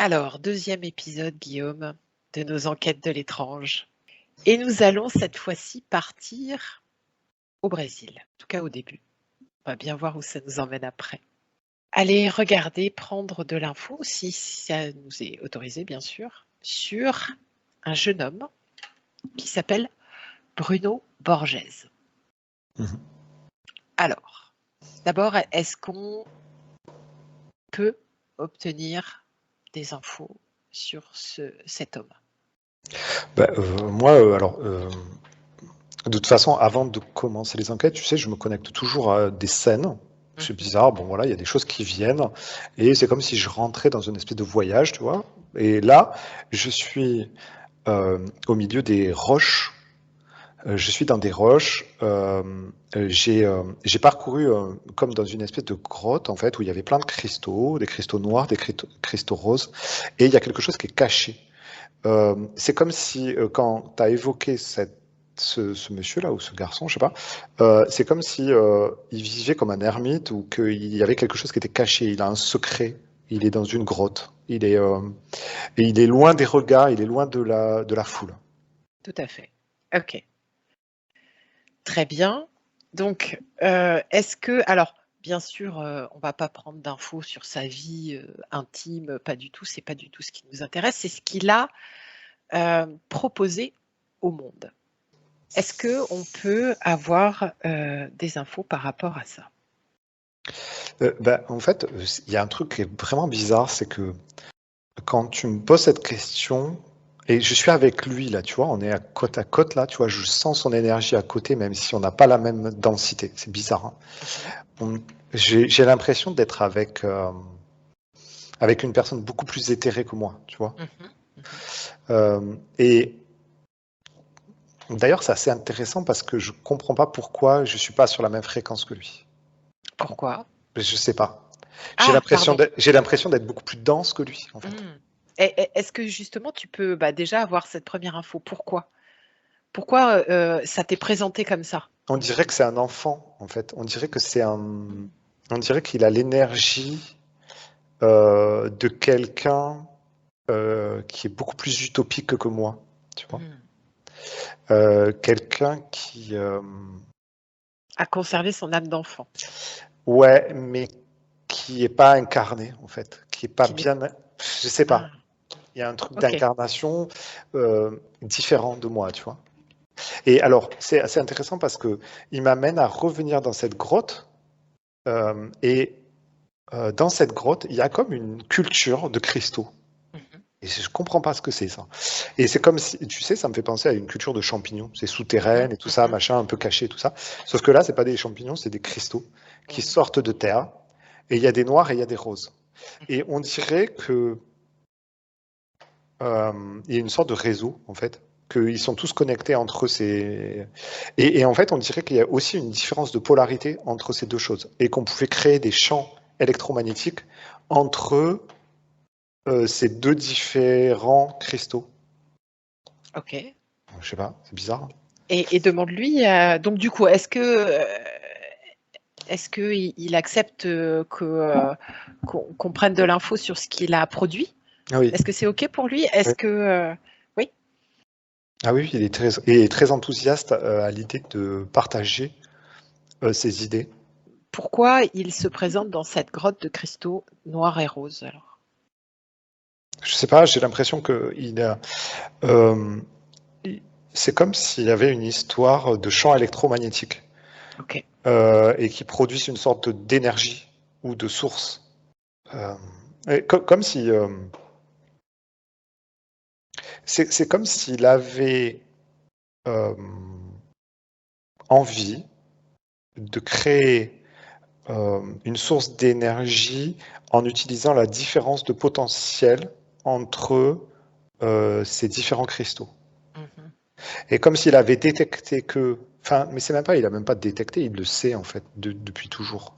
Alors, deuxième épisode, Guillaume, de nos enquêtes de l'étrange. Et nous allons cette fois-ci partir au Brésil, en tout cas au début. On va bien voir où ça nous emmène après. Allez regarder, prendre de l'info, si ça nous est autorisé bien sûr, sur un jeune homme qui s'appelle Bruno Borges. Mhm. Alors, d'abord, est-ce qu'on peut obtenir des infos sur cet homme? Moi, de toute façon, avant de commencer les enquêtes, tu sais, je me connecte toujours à des scènes. C'est bizarre, bon voilà, il y a des choses qui viennent, et c'est comme si je rentrais dans une espèce de voyage, tu vois. Et là, je suis au milieu des roches. Je suis dans des roches. J'ai parcouru comme dans une espèce de grotte, en fait, où il y avait plein de cristaux, des cristaux noirs, des cristaux roses, et il y a quelque chose qui est caché. C'est comme si, quand tu as évoqué ce monsieur-là, ou ce garçon, je sais pas, c'est comme si il vivait comme un ermite, ou qu'il y avait quelque chose qui était caché. Il a un secret. Il est dans une grotte. Et il est loin des regards. Il est loin de la foule. Tout à fait. Ok. Très bien. Donc, est-ce que, alors, bien sûr, on va pas prendre d'infos sur sa vie intime, pas du tout. C'est pas du tout ce qui nous intéresse. C'est ce qu'il a proposé au monde. Est-ce que on peut avoir des infos par rapport à ça? En fait, il y a un truc qui est vraiment bizarre, c'est que quand tu me poses cette question, et je suis avec lui là, tu vois, on est à côte là, tu vois, je sens son énergie à côté, même si on n'a pas la même densité. C'est bizarre, hein. J'ai l'impression d'être avec une personne beaucoup plus éthérée que moi, tu vois. Et d'ailleurs, c'est assez intéressant parce que je comprends pas pourquoi je suis pas sur la même fréquence que lui. Pourquoi? Je sais pas. Ah, pardon. J'ai l'impression d'être beaucoup plus dense que lui, en fait. Est-ce que justement tu peux déjà avoir cette première info? Pourquoi? Pourquoi ça t'est présenté comme ça? On dirait que c'est un enfant, en fait. On dirait qu'il a l'énergie de quelqu'un qui est beaucoup plus utopique que moi, tu vois. Quelqu'un qui, A conservé son âme d'enfant. ouais, mais qui est pas incarné, en fait, qui est pas Qui n'est bien, je sais Ah, pas. Il y a un truc ok. d'incarnation différent de moi, tu vois. Et alors, c'est assez intéressant parce que il m'amène à revenir dans cette grotte et dans cette grotte, il y a comme une culture de cristaux. Et je comprends pas ce que c'est ça. Et c'est comme si, tu sais, ça me fait penser à une culture de champignons. C'est souterraine et tout ça, machin, un peu caché, tout ça. Sauf que là, c'est pas des champignons, c'est des cristaux qui sortent de terre. Et il y a des noirs et il y a des roses. Et on dirait que il y a une sorte de réseau, en fait, qu'ils sont tous connectés entre eux. Et en fait, on dirait qu'il y a aussi une différence de polarité entre ces deux choses. Et qu'on pouvait créer des champs électromagnétiques entre ces deux différents cristaux. Ok. Je sais pas, c'est bizarre. Et demande-lui, donc du coup, est-ce que il accepte qu'on prenne de l'info sur ce qu'il a produit? Ah oui. Est-ce que c'est ok pour lui? Oui. Est-ce que oui? Ah oui, il est très enthousiaste à l'idée de partager ses idées. Pourquoi il se présente dans cette grotte de cristaux noirs et roses alors? Je sais pas, j'ai l'impression que c'est comme s'il y avait une histoire de champ électromagnétique. Ok. Et qui produisent une sorte d'énergie ou de source. Comme si c'est comme s'il avait euh, envie de créer une source d'énergie en utilisant la différence de potentiel entre ces différents cristaux. Et comme s'il avait détecté que, enfin, mais c'est même pas, il a même pas détecté, il le sait en fait depuis toujours.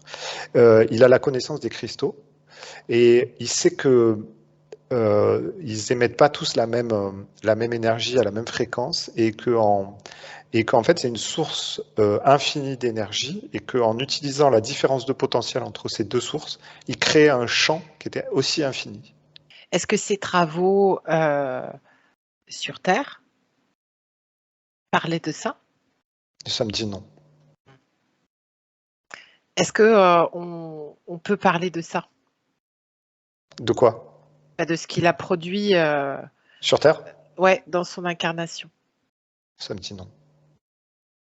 Il a la connaissance des cristaux et il sait que ils émettent pas tous la même énergie à la même fréquence et qu'en fait c'est une source infinie d'énergie et qu'en utilisant la différence de potentiel entre ces deux sources, il crée un champ qui était aussi infini. Est-ce que ces travaux sur Terre parlaient de ça? Ça me dit non. Est-ce que on peut parler de ça? De quoi? De ce qu'il a produit Sur Terre? ouais, dans son incarnation. Ça me dit non.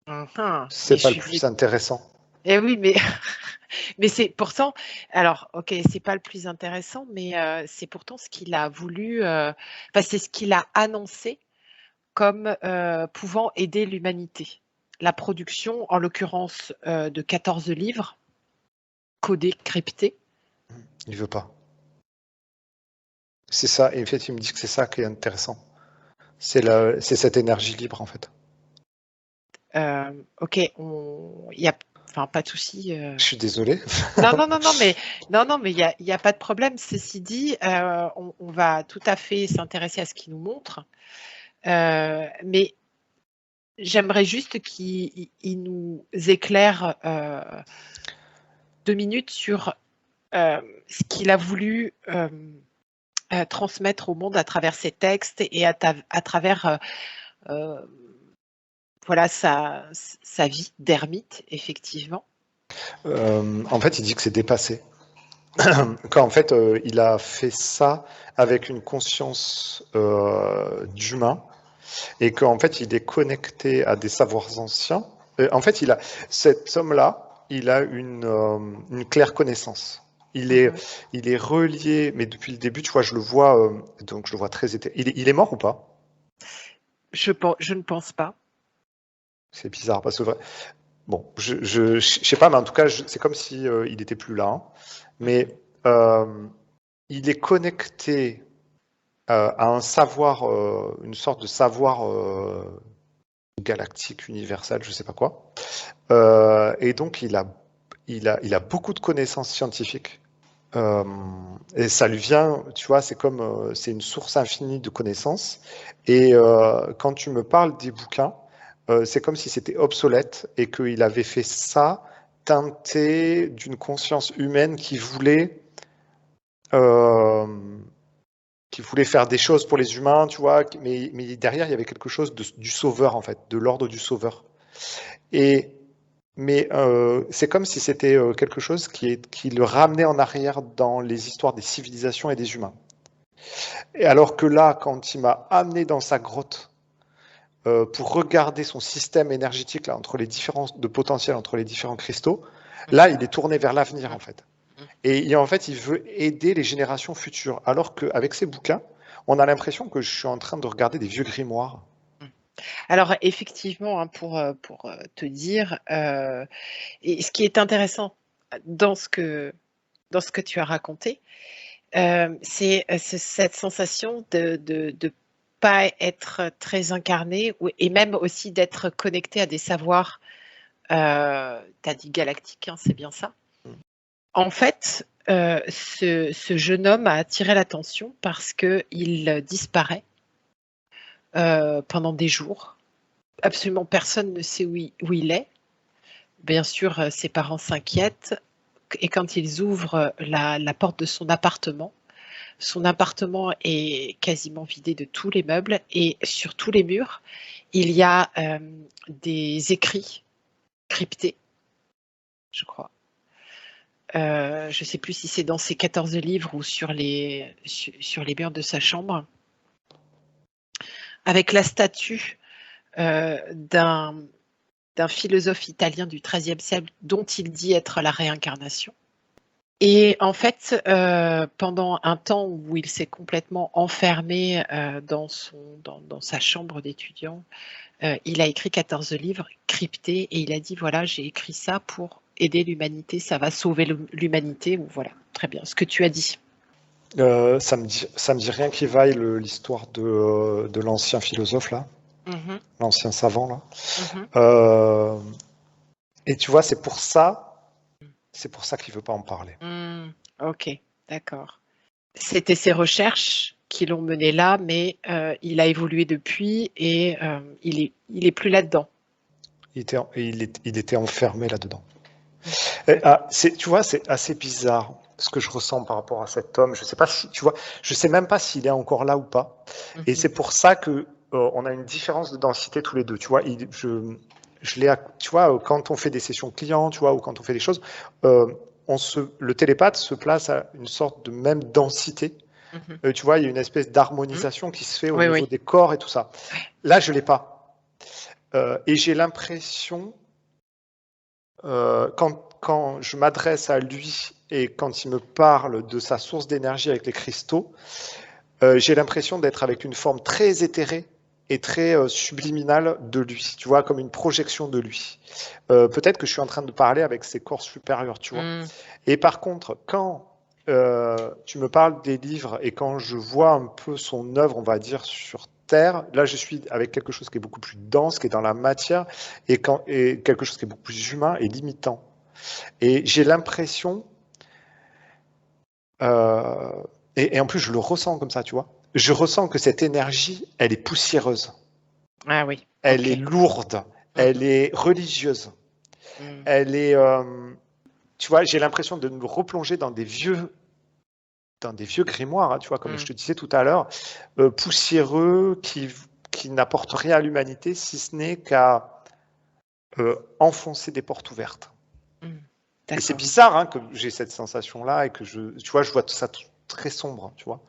Mais C'est pas je le suis plus intéressant. eh oui, mais mais c'est pourtant alors OK, c'est pas le plus intéressant, mais c'est pourtant ce qu'il a voulu, enfin, c'est ce qu'il a annoncé comme, pouvant aider l'humanité. La production, en l'occurrence, de 14 livres codés, cryptés. Il veut pas. C'est ça, et en fait, il me dit que c'est ça qui est intéressant. C'est cette énergie libre, en fait. OK, il y a enfin, pas de souci, Je suis désolé. non, mais il y a pas de problème. Ceci dit, on va tout à fait s'intéresser à ce qu'il nous montre, mais j'aimerais juste qu'il nous éclaire 2 minutes sur ce qu'il a voulu transmettre au monde à travers ses textes et à travers voilà, sa vie d'ermite, effectivement. En fait, il dit que c'est dépassé. Quand en fait, il a fait ça avec une conscience d'humain et qu'en fait, il est connecté à des savoirs anciens. En fait, cet homme-là, il a une claire connaissance. Il est, il est relié, mais depuis le début, tu vois, je le vois, donc je le vois très été. Il est mort ou pas? Je ne pense pas. C'est bizarre parce que bon, je sais pas, mais en tout cas, c'est comme si il était plus là. Hein. Mais il est connecté à un savoir, une sorte de savoir galactique, universel, je sais pas quoi. Et donc, il a beaucoup de connaissances scientifiques. Et ça lui vient, tu vois, c'est comme, c'est une source infinie de connaissances. Et quand tu me parles des bouquins, c'est comme si c'était obsolète et qu'il avait fait ça teinté d'une conscience humaine euh, qui voulait faire des choses pour les humains, tu vois, mais derrière, il y avait quelque chose du sauveur, en fait, de l'ordre du sauveur. Et mais c'est comme si c'était quelque chose qui le ramenait en arrière dans les histoires des civilisations et des humains. Et alors que là, quand il m'a amené dans sa grotte pour regarder son système énergétique là, entre les différences de potentiel entre les différents cristaux, là, il est tourné vers l'avenir en fait. Et en fait, il veut aider les générations futures. Alors qu'avec ces bouquins, on a l'impression que je suis en train de regarder des vieux grimoires. Alors effectivement, hein, pour te dire, et ce qui est intéressant dans ce que tu as raconté, c'est cette sensation de pas être très incarné et même aussi d'être connecté à des savoirs, tu as dit galactiques, hein, c'est bien ça? En fait, ce jeune homme a attiré l'attention parce qu'il disparaît pendant des jours. Absolument personne ne sait où il est. Bien sûr, ses parents s'inquiètent et quand ils ouvrent la porte de son appartement est quasiment vidé de tous les meubles et sur tous les murs, il y a des écrits cryptés, je crois. Je ne sais plus si c'est dans ces 14 livres ou sur les murs de sa chambre, avec la statue d'un philosophe italien du XIIIe siècle dont il dit être la réincarnation. Et en fait, pendant un temps où il s'est complètement enfermé dans sa chambre d'étudiant, il a écrit 14 livres cryptés et il a dit voilà, j'ai écrit ça pour aider l'humanité, ça va sauver l'humanité. Ou voilà, très bien, ce que tu as dit. Ça me dit rien qui vaille l'histoire de l'ancien philosophe là, l'ancien savant là. Et tu vois, c'est pour ça qu'il veut pas en parler. Ok, d'accord. C'était ses recherches qui l'ont mené là, mais il a évolué depuis et il est plus là-dedans. Il était enfermé là-dedans. Tu vois, c'est assez bizarre. ce que je ressens par rapport à cet homme. Je sais pas si, tu vois, je sais même pas s'il est encore là ou pas. Et c'est pour ça que on a une différence de densité tous les deux. Tu vois, tu vois, quand on fait des sessions clients, tu vois, ou quand on fait des choses, le télépathe se place à une sorte de même densité. Tu vois, il y a une espèce d'harmonisation qui se fait au niveau des corps et tout ça. Là, je l'ai pas. Et j'ai l'impression, quand je m'adresse à lui et quand il me parle de sa source d'énergie avec les cristaux, j'ai l'impression d'être avec une forme très éthérée et très subliminale de lui, tu vois, comme une projection de lui. Peut-être que je suis en train de parler avec ses corps supérieurs, tu vois. Et par contre, quand tu me parles des livres et quand je vois un peu son œuvre, on va dire, sur Terre, là je suis avec quelque chose qui est beaucoup plus dense, qui est dans la matière, et quelque chose qui est beaucoup plus humain et limitant. Et j'ai l'impression, et en plus je le ressens comme ça, tu vois, je ressens que cette énergie, elle est poussiéreuse. Ah oui. Elle est lourde, elle est religieuse, elle est, tu vois, j'ai l'impression de me replonger dans des vieux grimoires, hein, tu vois, comme je te disais tout à l'heure, poussiéreux, qui n'apportent rien à l'humanité, si ce n'est qu'à enfoncer des portes ouvertes. Et c'est bizarre hein, que j'ai cette sensation-là et que tu vois, je vois tout ça très sombre, tu vois.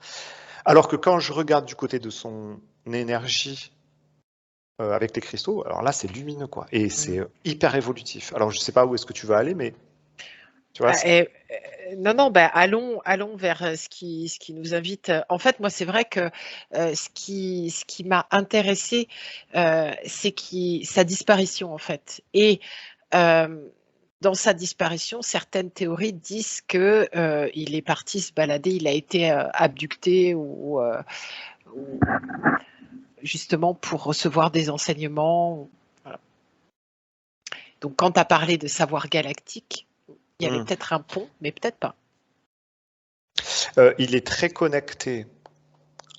Alors que quand je regarde du côté de son énergie avec les cristaux, alors là, c'est lumineux, quoi. Et c'est hyper évolutif. Alors, je sais pas où est-ce que tu vas aller, mais tu vois. Non, allons vers ce qui nous invite. En fait, moi, c'est vrai que ce qui m'a intéressé, c'est sa disparition, en fait. Et dans sa disparition, certaines théories disent que il est parti se balader, il a été abducté ou justement pour recevoir des enseignements. Voilà. Donc, quand tu as parlé de savoir galactique, il y avait peut-être un pont, mais peut-être pas. Il est très connecté.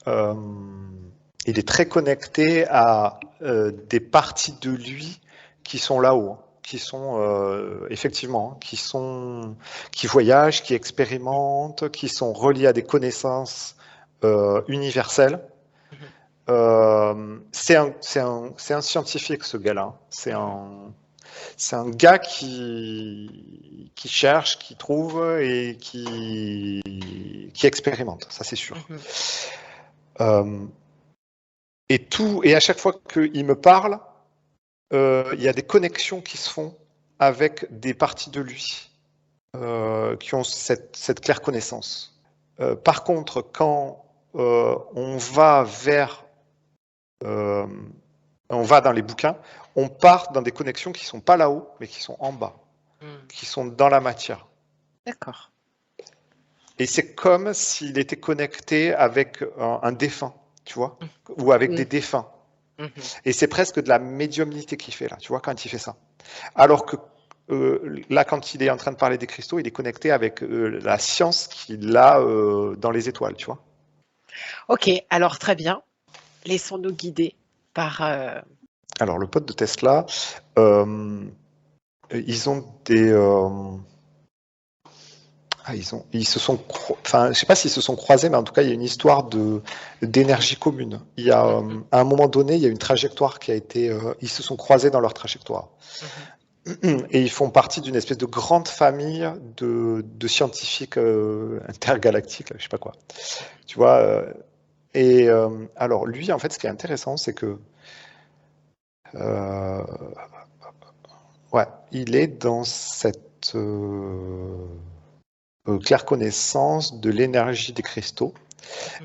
Il est très connecté à des parties de lui qui sont là-haut, qui sont effectivement, qui voyagent, qui expérimentent, qui sont reliés à des connaissances universelles. C'est un scientifique, ce gars-là. C'est un gars qui cherche, qui trouve et qui expérimente, ça c'est sûr. Et à chaque fois qu'il me parle, il y a des connexions qui se font avec des parties de lui qui ont cette claire connaissance. Par contre, quand on va dans les bouquins, on part dans des connexions qui ne sont pas là-haut, mais qui sont en bas, qui sont dans la matière. D'accord. Et c'est comme s'il était connecté avec un défunt, tu vois, ou avec des défunts. Et c'est presque de la médiumnité qu'il fait là, tu vois, quand il fait ça. Alors que là, quand il est en train de parler des cristaux, il est connecté avec la science qu'il a dans les étoiles, tu vois. Ok, alors très bien. Laissons-nous guider par... Alors, le pote de Tesla, ils ont des... ils se sont, enfin, je sais pas s'ils se sont croisés, mais en tout cas, il y a une histoire d'énergie commune. Il y a, à un moment donné, il y a une trajectoire qui a été, ils se sont croisés dans leur trajectoire. Et ils font partie d'une espèce de grande famille de scientifiques intergalactiques, je sais pas quoi. Tu vois. Alors, lui, en fait, ce qui est intéressant, c'est que ouais, il est dans cette claire connaissance de l'énergie des cristaux.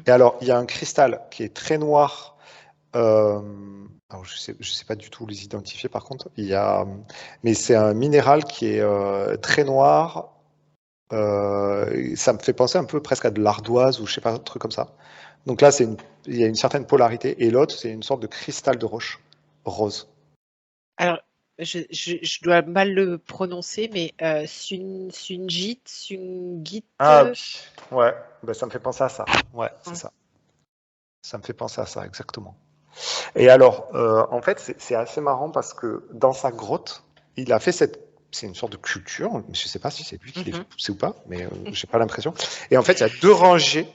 Et alors, il y a un cristal qui est très noir. Alors je sais pas du tout les identifier par contre. Mais c'est un minéral qui est très noir. Ça me fait penser un peu presque à de l'ardoise ou je sais pas, un truc comme ça. Donc là, il y a une certaine polarité. Et l'autre, c'est une sorte de cristal de roche rose. Alors, je dois mal le prononcer, mais Sungit, Sungit. Ah oui, ouais, ben, ça me fait penser à ça. Ouais, c'est ça. Ça me fait penser à ça, exactement. Et alors, en fait, c'est assez marrant parce que dans sa grotte, il a fait cette c'est une sorte de culture. Je ne sais pas si c'est lui qui les fait Mhm. pousser ou pas, mais j'ai pas l'impression. Et en fait, il y a deux rangées.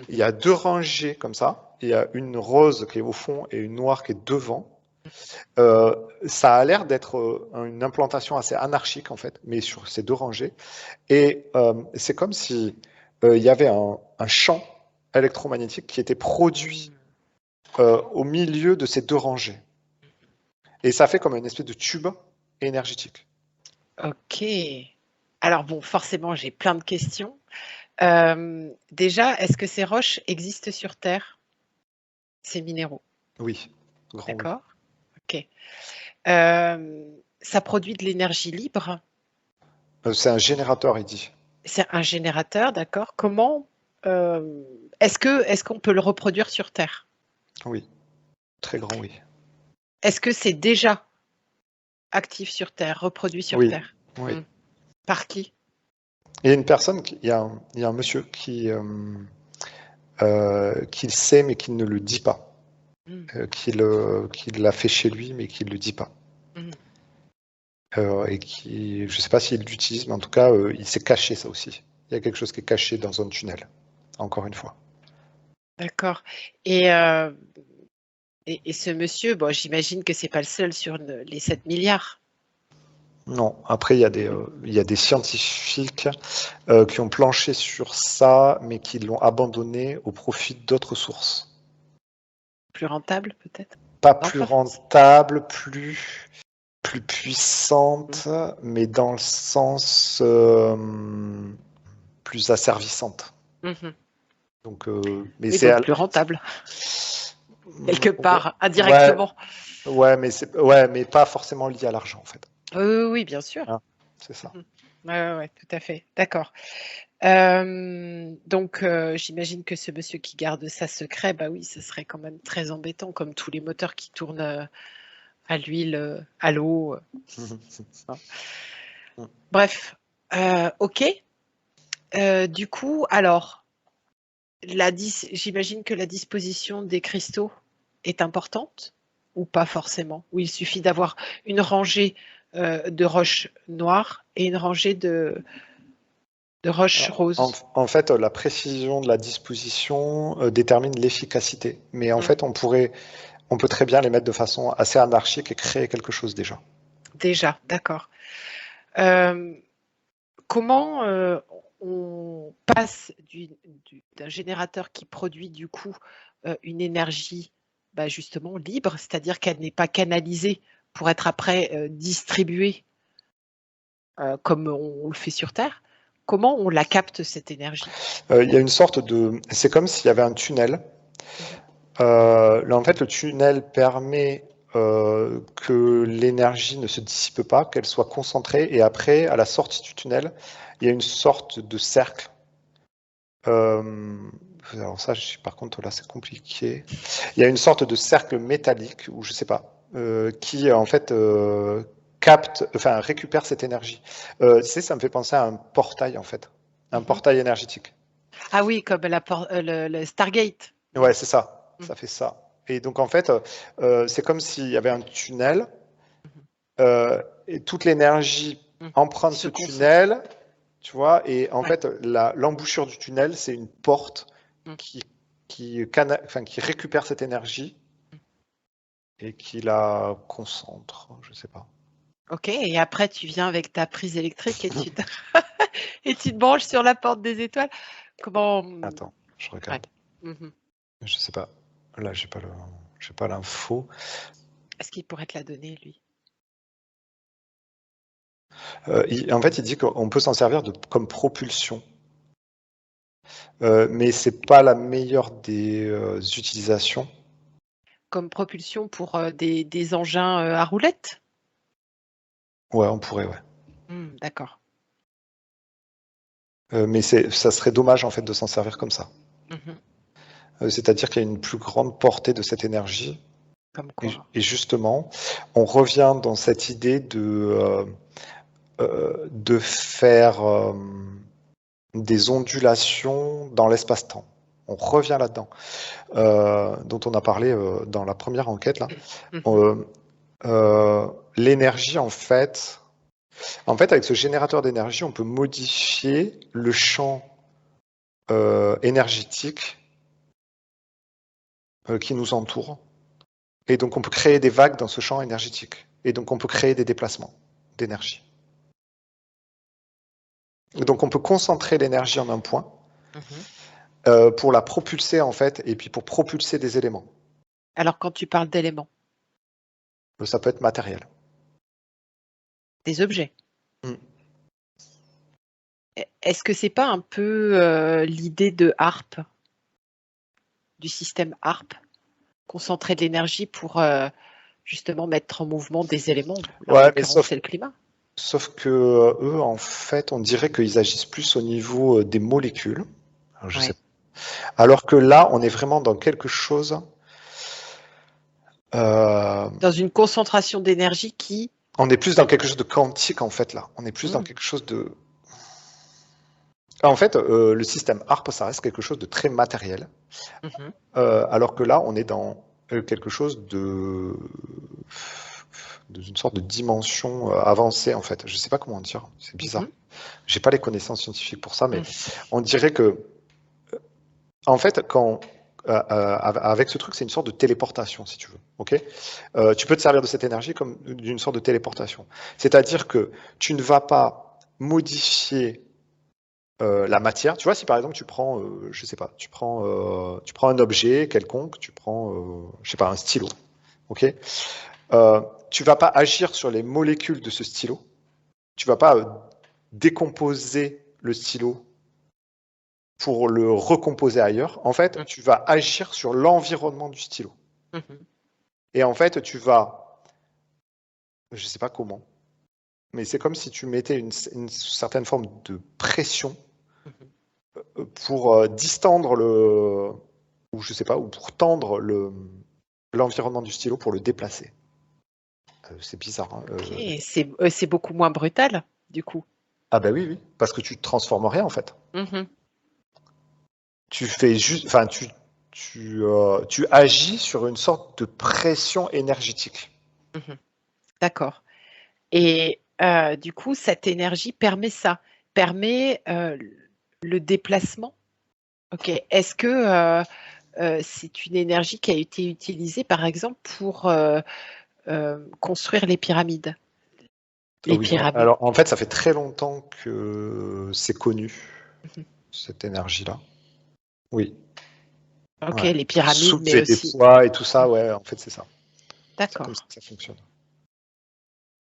Il y a deux rangées comme ça. Il y a une rose qui est au fond et une noire qui est devant. Ça a l'air d'être une implantation assez anarchique en fait, mais sur ces deux rangées. Et c'est comme si il y avait un champ électromagnétique qui était produit au milieu de ces deux rangées. Et ça fait comme une espèce de tube énergétique. Ok. Alors bon, forcément, j'ai plein de questions. Déjà, est-ce que ces roches existent sur Terre, ces minéraux? Oui, grand oui. D'accord. Ok. Ça produit de l'énergie libre. C'est un générateur, il dit. C'est un générateur, d'accord. Comment est-ce qu'on peut le reproduire sur Terre? Oui, très grand oui. Est-ce que c'est déjà actif sur Terre, reproduit sur Oui, Terre? oui. Hmm. Par qui? Il y a une personne, il y a un monsieur qui le sait mais qui ne le dit pas. Hmm. Qui l'a fait chez lui mais qui ne le dit pas. Hmm. Et qui, je ne sais pas s'il l'utilise, mais en tout cas, il s'est caché ça aussi. Il y a quelque chose qui est caché dans un tunnel, encore une fois. D'accord. Et ce monsieur, bon, j'imagine que c'est pas le seul sur les 7 milliards. Non, après, il y a des scientifiques qui ont planché sur ça, mais qui l'ont abandonné au profit d'autres sources. Plus rentable, peut-être? Pas Non, plus pas forcément. rentable, plus puissante, mais dans le sens plus asservissante. Mhm. Donc, mais Oui, c'est donc plus rentable, quelque ouais, part, ouais, indirectement. ouais, mais pas forcément lié à l'argent en fait. Oui, bien sûr. Hein, c'est ça. Mhm. Ouais, ouais, ouais, tout à fait. D'accord. Donc, j'imagine que ce monsieur qui garde ça secret, bah oui, ce serait quand même très embêtant, comme tous les moteurs qui tournent à l'huile, à l'eau. Hein. Bref, ok. Du coup, alors, j'imagine que la disposition des cristaux est importante ou pas forcément, ou il suffit d'avoir une rangée de roches noires et une rangée de roches roses. En fait, la précision de la disposition détermine l'efficacité. Mais en Hmm. fait, on peut très bien les mettre de façon assez anarchique et créer quelque chose déjà. Déjà, d'accord. Euh, Comment on passe d'un générateur qui produit du coup une énergie bah, justement libre, c'est-à-dire qu'elle n'est pas canalisée pour être après distribuée comme on le fait sur Terre. Comment on la capte cette énergie? Il y a une sorte de. C'est comme s'il y avait un tunnel. Mhm. Là, en fait, le tunnel permet que l'énergie ne se dissipe pas, qu'elle soit concentrée. Et après, à la sortie du tunnel, il y a une sorte de cercle. Alors ça, par contre, là, c'est compliqué. Il y a une sorte de cercle métallique, ou je sais pas, qui en fait capte, enfin récupère cette énergie. Tu sais, ça me fait penser à un portail en fait, un Mhm. portail énergétique. Ah oui, comme le Stargate. Mm. Ouais, c'est ça. Mm. Ça fait ça. Et donc en fait, c'est comme s'il y avait un tunnel Mhm. et toute l'énergie Mm. emprunte Se ce concentre. tunnel, tu vois. Et en Ouais. fait, l'embouchure du tunnel, c'est une porte Mm. qui qui récupère cette énergie Mm. et qui la concentre. Je sais pas. Ok, et après tu viens avec ta prise électrique et et tu te branches sur la porte des étoiles. Comment? Attends, je Ouais. regarde. Mhm. Je sais pas. Là, j'ai pas l'info. Est-ce qu'il pourrait te la donner, lui? En fait, il dit qu'on peut s'en servir comme propulsion. Mais c'est pas la meilleure des utilisations. Comme propulsion pour des engins à roulettes? Ouais, on pourrait, ouais. D'accord. Mais ça serait dommage en fait de s'en servir comme ça. Mhm. C'est-à-dire qu'il y a une plus grande portée de cette énergie. Comme quoi? Et justement, on revient dans cette idée de faire des ondulations dans l'espace-temps. On revient là-dedans, dont on a parlé dans la première enquête là. Mhm. Euh, L'énergie, en fait, En fait, avec ce générateur d'énergie, on peut modifier le champ énergétique qui nous entoure. Et donc, on peut créer des vagues dans ce champ énergétique. Et donc, on peut créer des déplacements d'énergie. Donc, on peut concentrer l'énergie en un point pour la propulser, en fait, et puis pour propulser des éléments. Alors, quand tu parles d'éléments, Ça peut être matériel. des objets, Mm. est-ce que c'est pas un peu l'idée de HARP, du système HARP, concentrer de l'énergie pour justement mettre en mouvement des éléments? Là, en Ouais, mais l'occurrence, c'est le climat. sauf que eux, en fait, on dirait qu'ils agissent plus au niveau des molécules. Alors, je sais pas. Alors que là, on est vraiment dans quelque chose. Dans une concentration d'énergie qui... On est plus dans quelque chose de quantique, en fait, là. On est plus dans quelque chose de. En fait, le système HARP, ça reste quelque chose de très matériel. Alors que là, on est dans quelque chose d'une sorte de dimension avancée, en fait. Je ne sais pas comment dire, c'est bizarre. J'ai pas les connaissances scientifiques pour ça, mais on dirait que, en fait, avec ce truc, c'est une sorte de téléportation, si tu veux. Ok, tu peux te servir de cette énergie comme d'une sorte de téléportation. C'est-à-dire que tu ne vas pas modifier la matière. Tu vois, si par exemple tu prends, je sais pas, tu prends un objet quelconque, tu prends, je sais pas, un stylo. Ok, tu vas pas agir sur les molécules de ce stylo. Tu vas pas décomposer le stylo pour le recomposer ailleurs. En fait, tu vas agir sur l'environnement du stylo. Et en fait, tu vas, je sais pas comment, mais c'est comme si tu mettais une certaine forme de pression pour distendre ou je sais pas, ou pour tendre l'environnement du stylo pour le déplacer. C'est bizarre. Hein, Ok, c'est beaucoup moins brutal, du coup. Ah bah oui, parce que tu te transformes rien en fait. Tu fais juste, enfin, tu agis sur une sorte de pression énergétique. D'accord. Et du coup, cette énergie permet ça, permet le déplacement. Ok. Est-ce que c'est une énergie qui a été utilisée, par exemple, pour construire les pyramides? Les Oui, pyramides. alors en fait, ça fait très longtemps que c'est connu, cette énergie-là. Oui. Ok, Ouais. les Pour pyramides, mais soulever des aussi. poids et tout ça, ouais, en fait, c'est ça. C'est comme ça D'accord. que ça fonctionne.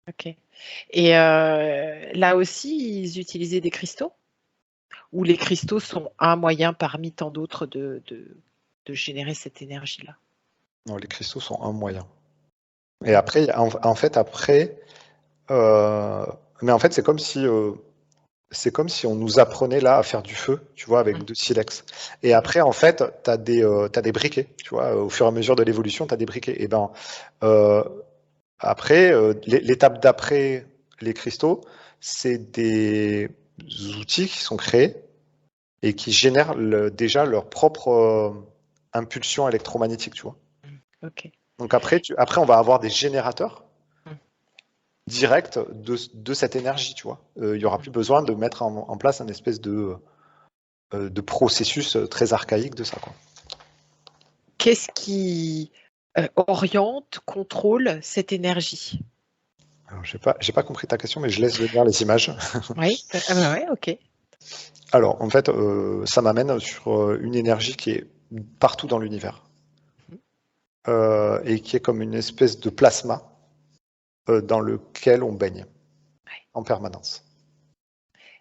Ok. Et là aussi, ils utilisaient des cristaux? Ou les cristaux sont un moyen parmi tant d'autres de générer cette énergie-là? Non, les cristaux sont un moyen. Et après, en fait, après, mais en fait, c'est comme si on nous apprenait là à faire du feu, tu vois, avec du silex. Et après, en fait, tu as des briquets, tu vois, au fur et à mesure de l'évolution, tu as des briquets. Et ben, après, l'étape d'après les cristaux, c'est des outils qui sont créés et qui génèrent déjà leur propre impulsion électromagnétique, tu vois. Ok. Donc après, on va avoir des générateurs directs de cette énergie, tu vois. Il n'y aura plus besoin de mettre en place un espèce de processus très archaïque de ça, quoi. Qu'est-ce qui oriente, contrôle cette énergie? Alors, j'ai pas compris ta question, mais je laisse venir les images. Oui, ouais, ok. Alors, en fait, ça m'amène sur une énergie qui est partout dans l'univers et qui est comme une espèce de plasma dans lequel on baigne en permanence.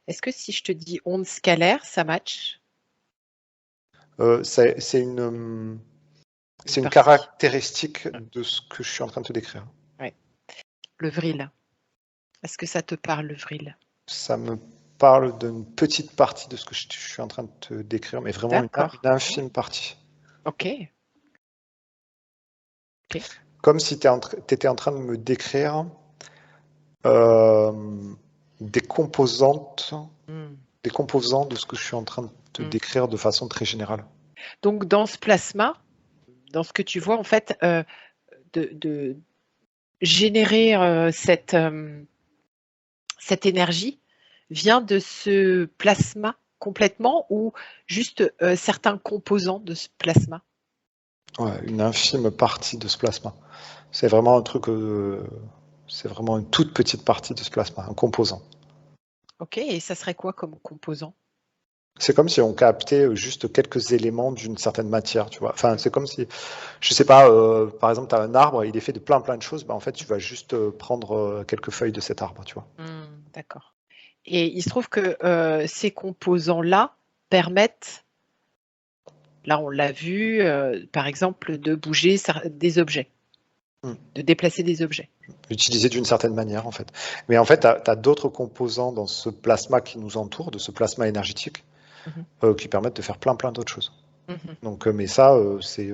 Est-ce que si je te dis onde scalaire, ça match? C'est une partie. caractéristique de ce que je suis en train de te décrire. Ouais. Le vril. Est-ce que ça te parle, le vril? Ça me parle d'une petite partie de ce que je suis en train de te décrire, mais vraiment une D'accord. infime partie. Ok. Ok. Comme si tu étais en train de me décrire des composantes, des composants de ce que je suis en train de te décrire de façon très générale. Donc, dans ce plasma, dans ce que tu vois, en fait, de générer cette énergie vient de ce plasma complètement ou juste certains composants de ce plasma? Ouais, une infime partie de ce plasma. C'est vraiment un truc, c'est vraiment une toute petite partie de ce plasma, un composant. Ok, et ça serait quoi comme composant? C'est comme si on captait juste quelques éléments d'une certaine matière, tu vois. Enfin, c'est comme si, je sais pas, par exemple, tu as un arbre, il est fait de plein de choses, bah, en fait, tu vas juste prendre quelques feuilles de cet arbre, tu vois. D'accord. Et il se trouve que ces composants-là permettent, là on l'a vu, par exemple, de bouger des objets, de déplacer des objets. Utilisé d'une certaine manière, en fait. Mais en fait, tu as d'autres composants dans ce plasma qui nous entoure, de ce plasma énergétique, qui permettent de faire plein d'autres choses. Donc, mais ça, c'est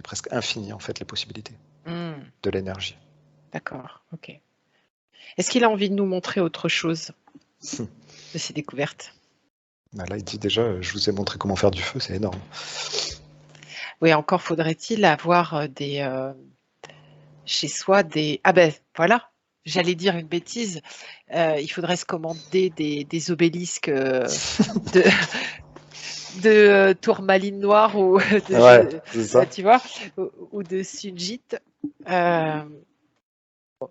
presque infini, en fait, les possibilités de l'énergie. D'accord, ok. Est-ce qu'il a envie de nous montrer autre chose de ses découvertes? Bah là, il dit déjà, je vous ai montré comment faire du feu, c'est énorme. Oui, encore faudrait-il avoir chez soi des... Ah ben voilà, j'allais dire une bêtise. Il faudrait se commander des obélisques de tourmaline noire ou Ouais, c'est ça. tu vois, ou de Sunjit,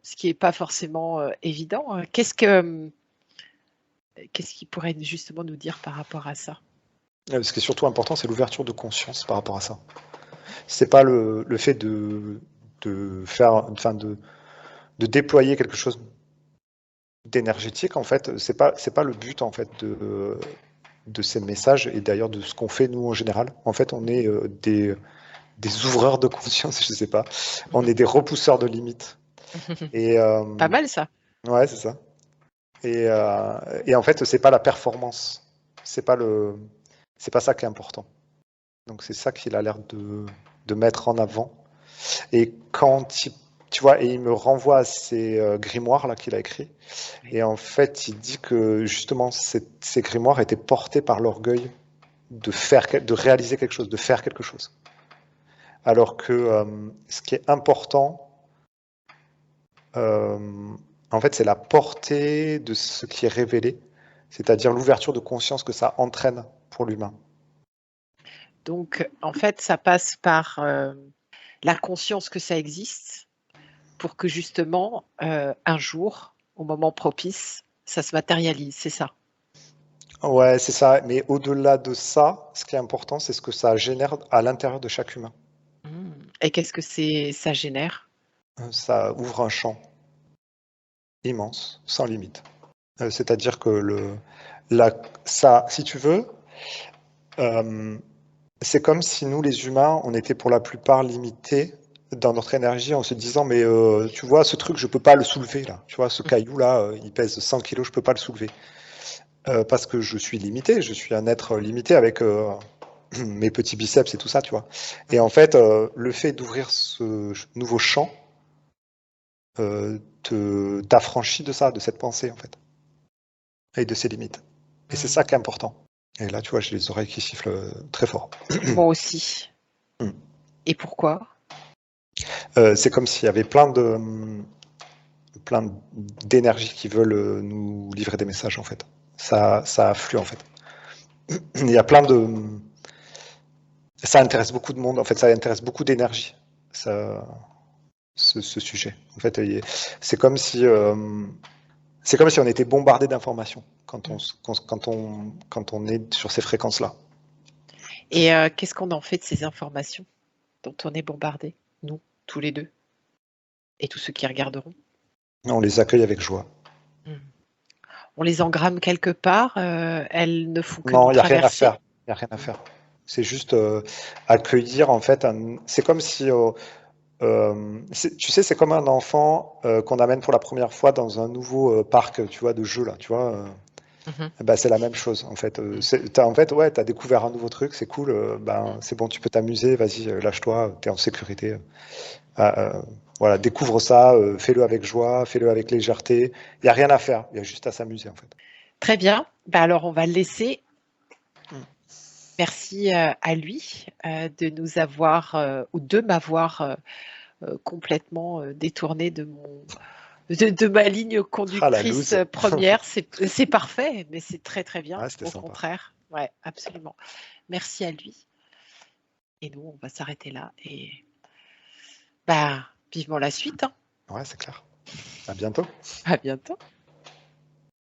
ce qui n'est pas forcément évident. Qu'est-ce qu'il pourrait justement nous dire par rapport à ça? Ce qui est surtout important, c'est l'ouverture de conscience par rapport à ça. C'est pas le fait de faire, enfin de déployer quelque chose d'énergétique, en fait. C'est pas le but, en fait, de ces messages et d'ailleurs de ce qu'on fait nous en général. En fait, on est des ouvreurs de conscience, je sais pas. On est des repousseurs de limites. Et Pas mal ça. ouais, c'est ça. Et en fait, c'est pas la performance. C'est pas ça qui est important. Donc c'est ça qu'il a l'air de mettre en avant. Et quand tu vois, et il me renvoie à ces grimoires là qu'il a écrits. Et en fait, il dit que justement ces grimoires étaient portés par l'orgueil de réaliser quelque chose, de faire quelque chose. Alors que ce qui est important, en fait, c'est la portée de ce qui est révélé, c'est-à-dire l'ouverture de conscience que ça entraîne pour l'humain. Donc, en fait, ça passe par la conscience que ça existe pour que justement, un jour, au moment propice, ça se matérialise, c'est ça? Ouais, c'est ça. Mais au-delà de ça, ce qui est important, c'est ce que ça génère à l'intérieur de chaque humain. Et qu'est-ce que ça génère? Ça ouvre un champ immense, sans limite. C'est-à-dire que ça, si tu veux, c'est comme si nous, les humains, on était pour la plupart limités dans notre énergie en se disant, mais tu vois, ce truc, je peux pas le soulever là. Tu vois, ce caillou là, il pèse 100 kilos, je peux pas le soulever. Parce que je suis limité, je suis un être limité avec mes petits biceps et tout ça, tu vois. Et en fait, le fait d'ouvrir ce nouveau champ t'affranchit de ça, de cette pensée, en fait, et de ses limites. Et c'est ça qui est important. Et là, tu vois, j'ai les oreilles qui sifflent très fort. Moi aussi. Et pourquoi? C'est comme s'il y avait plein d'énergie qui veulent nous livrer des messages, en fait. Ça afflue, en fait. Il y a plein de... Ça intéresse beaucoup de monde, en fait, ça intéresse beaucoup d'énergie, ce sujet. En fait, c'est comme si... c'est comme si on était bombardé d'informations quand on est sur ces fréquences-là. Et qu'est-ce qu'on en fait de ces informations dont on est bombardé, nous, tous les deux, et tous ceux qui regarderont? On les accueille avec joie. On les engramme quelque part, elles ne font que nous Non, il n'y a rien à traverser. faire. Il y a rien à faire. C'est juste accueillir, en fait, c'est comme si... tu sais, c'est comme un enfant qu'on amène pour la première fois dans un nouveau parc, tu vois, de jeux, là, tu vois. Bah, c'est la même chose, en fait. En fait, ouais, t'as découvert un nouveau truc, c'est cool, ben, c'est bon, tu peux t'amuser, vas-y, lâche-toi, t'es en sécurité. Voilà, découvre ça, fais-le avec joie, fais-le avec légèreté. Il n'y a rien à faire, il y a juste à s'amuser, en fait. Très bien. Bah alors, on va le laisser. Merci à lui de nous avoir ou de m'avoir complètement détourné de ma ligne Ah, la conductrice loose. première. C'est parfait, mais c'est très très bien. Ouais, c'était Au sympa. contraire. Ouais, absolument. Merci à lui. Et nous, on va s'arrêter là. Et bah, vivement la suite. Hein. Ouais, c'est clair. À bientôt. À bientôt.